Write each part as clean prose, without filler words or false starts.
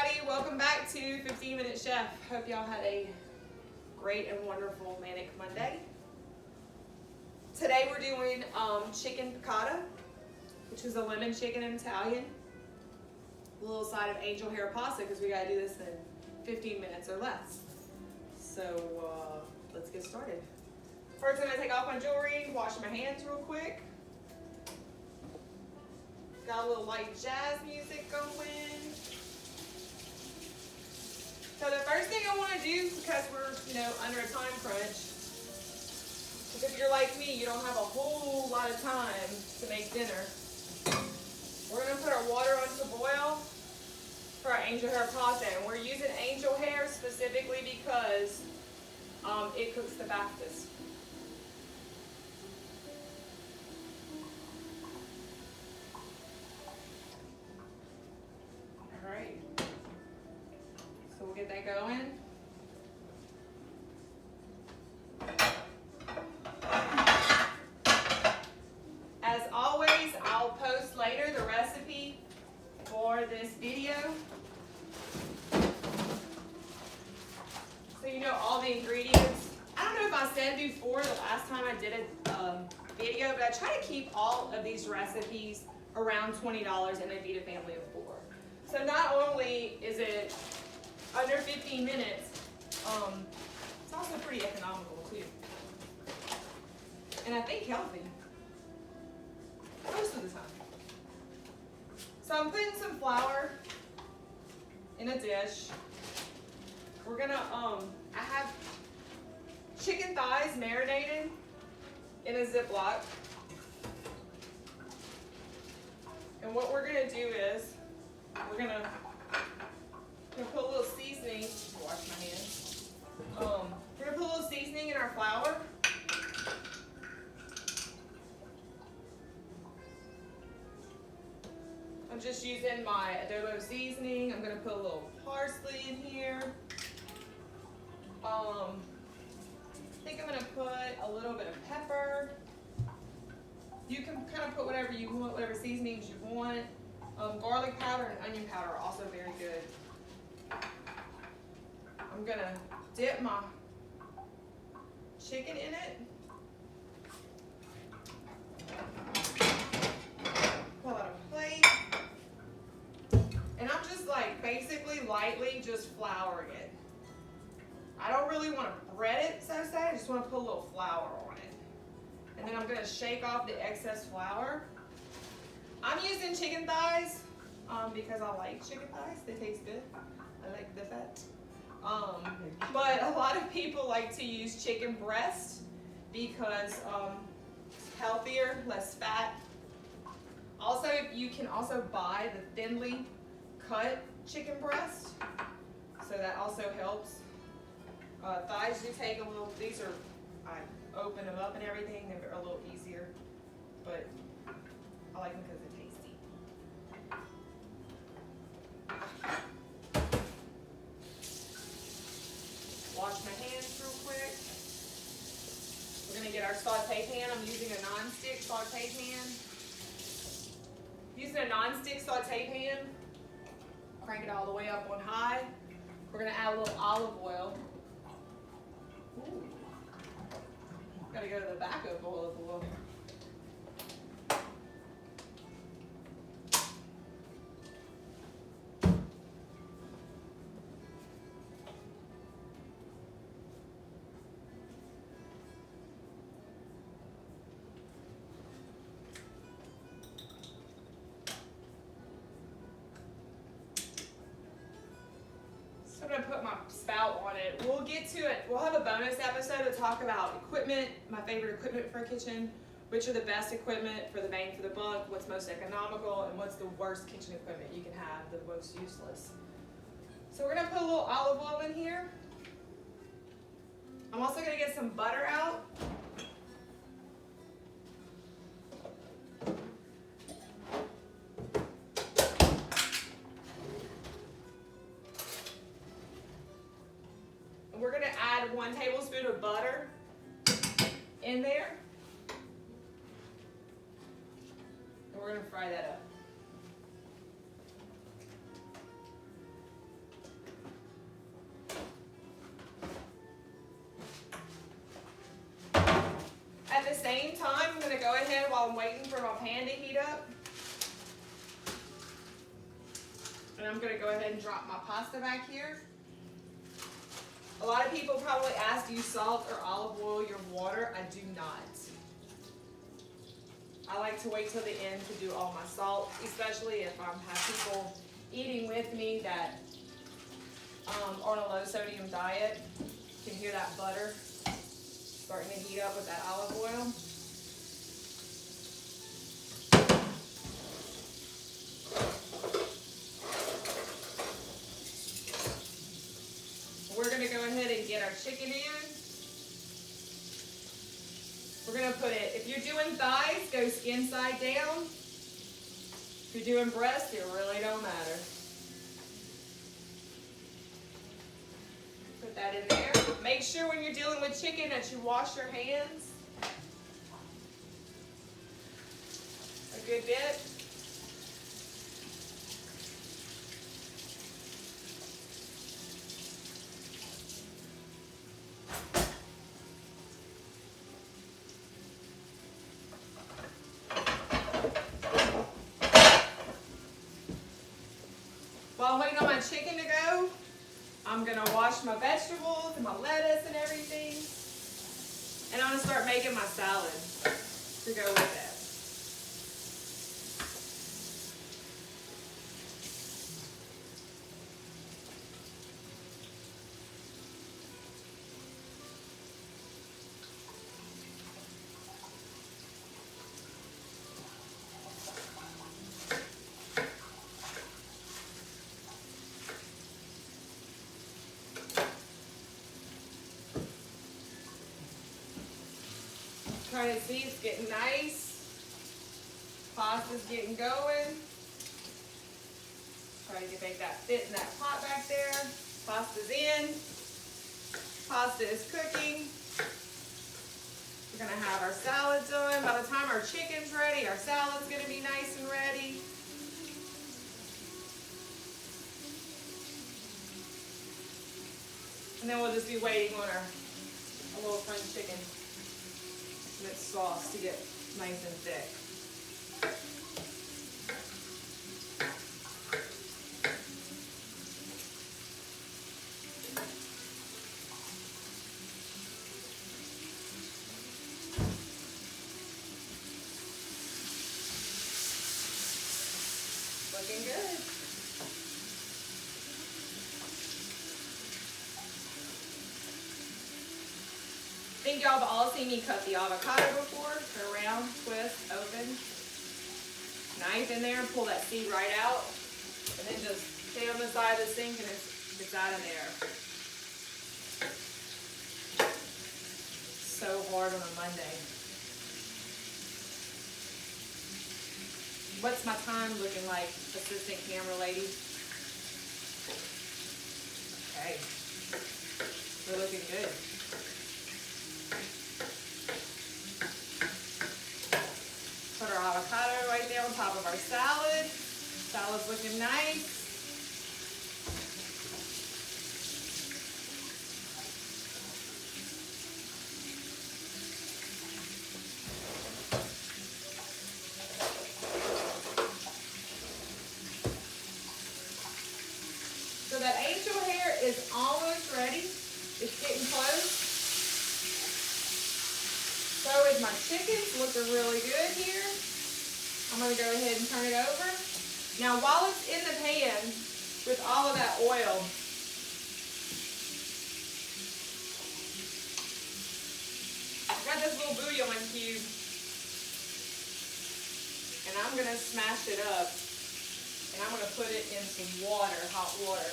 everybody, welcome back to 15 Minute Chef. Hope y'all had a great and wonderful manic Monday. Today we're doing chicken piccata, which is a lemon chicken in Italian. A little side of angel hair pasta because we gotta do this in 15 minutes or less. So let's get started. First I'm gonna take off my jewelry, wash my hands real quick. Got a little light jazz music going. So the first thing I want to do, because we're under a time crunch, is if you're like me, you don't have a whole lot of time to make dinner. We're going to put our water on to boil for our angel hair pasta, and we're using angel hair specifically because it cooks the fastest. All right. So we'll get that going. As always, I'll post later the recipe for this video. So you know all the ingredients. I don't know if I said before the last time I did a video, but I try to keep all of these recipes around $20 and I feed a family of 4. So not only is it under 15 minutes, it's also pretty economical too. And I think healthy, most of the time. So I'm putting some flour in a dish. We're gonna, I have chicken thighs marinated in a Ziploc. And what we're gonna do is, we're gonna put a little seasoning, wash my hands. We're gonna put a little seasoning in our flour. I'm just using my Adobo seasoning. I'm gonna put a little parsley in here. I think I'm gonna put a little bit of pepper. You can kind of put whatever you want, whatever seasonings you want. Garlic powder and onion powder are also very good. I'm gonna dip my chicken in it. Pull out a plate. And I'm just like basically lightly just flouring it. I don't really want to bread it, so to say. I just want to put a little flour on it. And then I'm gonna shake off the excess flour. I'm using chicken thighs because I like chicken thighs. They taste good. I like the fat. But a lot of people like to use chicken breast because it's healthier, less fat. Also, you can also buy the thinly cut chicken breast, so that also helps. Thighs do take a little, these are, I open them up and everything, they're a little easier, but I like them because they're tasty. Wash my hands real quick. We're going to get our saute pan. I'm using a non-stick saute pan. Using a non-stick saute pan, crank it all the way up on high. We're going to add a little olive oil. Ooh. Got to go to the back of olive oil. I'm going to put my spout on it. We'll get to it. We'll have a bonus episode to talk about equipment, my favorite equipment for a kitchen, which are the best equipment for the bang for the buck, what's most economical, and what's the worst kitchen equipment you can have, the most useless. So we're going to put a little olive oil in here. I'm also going to get some butter out. We're going to add 1 tablespoon of butter in there. And we're going to fry that up. go ahead while I'm waiting for my pan to heat up. And I'm gonna go ahead and drop my pasta back here. A lot of people probably ask, do you salt or olive oil your water? I do not. I like to wait till the end to do all my salt, especially if I have people eating with me that are on a low sodium diet. You can hear that butter starting to heat up with that olive oil. We're going to go ahead and get our chicken in. We're going to put it, if you're doing thighs, go skin side down. If you're doing breast, it really don't matter. Put that in there. Make sure when you're dealing with chicken that you wash your hands a good bit. While I'm waiting on my chicken to go, I'm gonna wash my vegetables and my lettuce and everything. And I'm gonna start making my salad to go with it. Trying to see it's getting nice. Pasta's getting going. Try to make that fit in that pot back there. Pasta's in. Pasta is cooking. We're gonna have our salad done. By the time our chicken's ready, our salad's gonna be nice and ready. And then we'll just be waiting on our little French chicken and its sauce to get nice and thick. Looking good. I think y'all have all seen me cut the avocado before. Turn around, twist, open. Knife in there, pull that seed right out. And then just stay on the side of the sink and it's out of there. So hard on a Monday. What's my time looking like, assistant camera lady? Okay. We're looking good. Put our avocado right there on top of our salad. Salad's looking nice. So that angel hair is almost ready. It's getting close. So is my chicken's looking really good here. I'm going to go ahead and turn it over. Now while it's in the pan with all of that oil, I got this little bouillon cube and I'm going to smash it up and I'm going to put it in some water, hot water.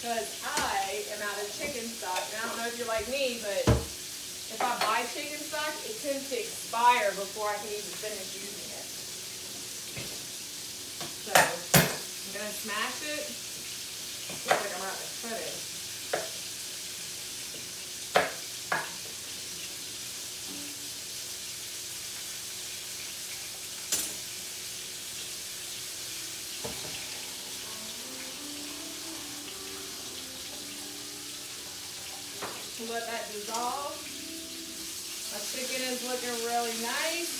Because I am out of chicken stock. And I don't know if you're like me, but if I buy chicken stock, it tends to expire before I can even finish using it. So, I'm going to smash it. Looks like I'm about to cut it. Let that dissolve. My chicken is looking really nice.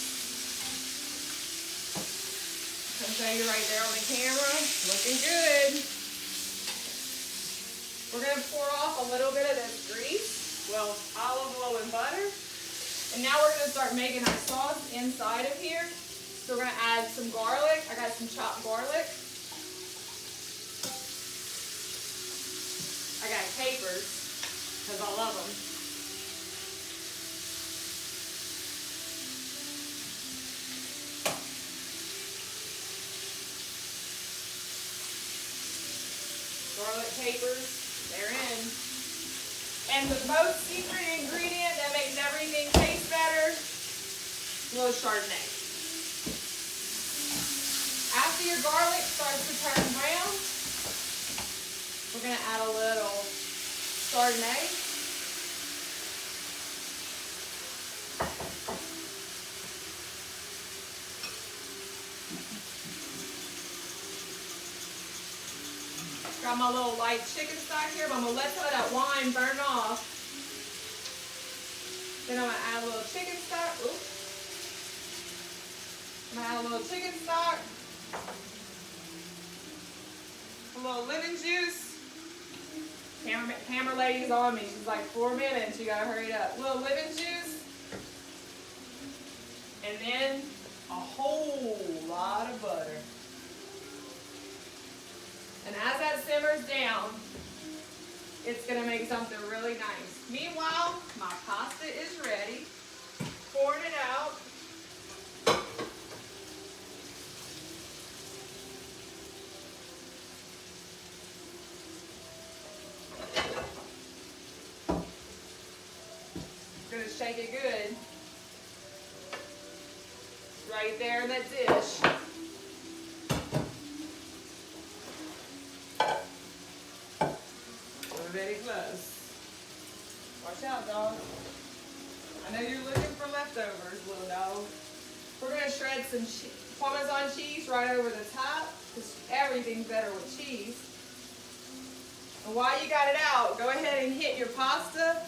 I can show you right there on the camera. Looking good. We're going to pour off a little bit of this grease, well, olive oil and butter. And now we're going to start making our sauce inside of here. So we're going to add some garlic. I got some chopped garlic. I got capers because I love them. Garlic capers, they're in. And the most secret ingredient that makes everything taste better, a little Chardonnay. After your garlic starts to turn brown, we're going to add a little Chardonnay. Got my little light chicken stock here, but I'm going to let some of that wine burn off. Then I'm going to add a little chicken stock. Oops. I'm going to add a little chicken stock. A little lemon juice. Camera lady's on me. She's like, 4 minutes. You got to hurry it up. A little lemon juice. And then a whole lot of butter. And as that simmers down, it's going to make something really nice. Meanwhile, my pasta is ready. Pouring it out. Going to shake it good. Right there in that dish. Very close. Watch out, dog. I know you're looking for leftovers, little dog. We're going to shred some Parmesan cheese right over the top, because everything's better with cheese. And while you got it out, go ahead and hit your pasta.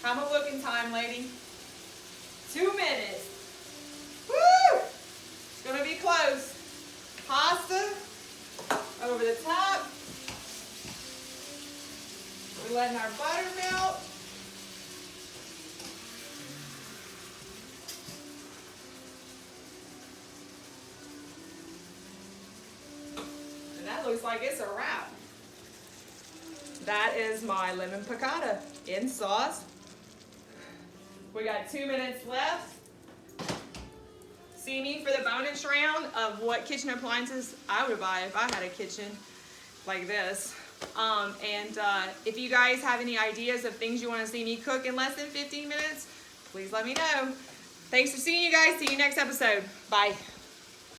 Have a looking time, lady. 2 minutes. Woo! It's going to be close. Pasta over the top. We're letting our butter melt. And that looks like it's a wrap. That is my lemon piccata in sauce. We got 2 minutes left. See me for the bonus round of what kitchen appliances I would buy if I had a kitchen like this. If you guys have any ideas of things you want to see me cook in less than 15 minutes, please let me know. Thanks for seeing you guys. See you next episode. Bye.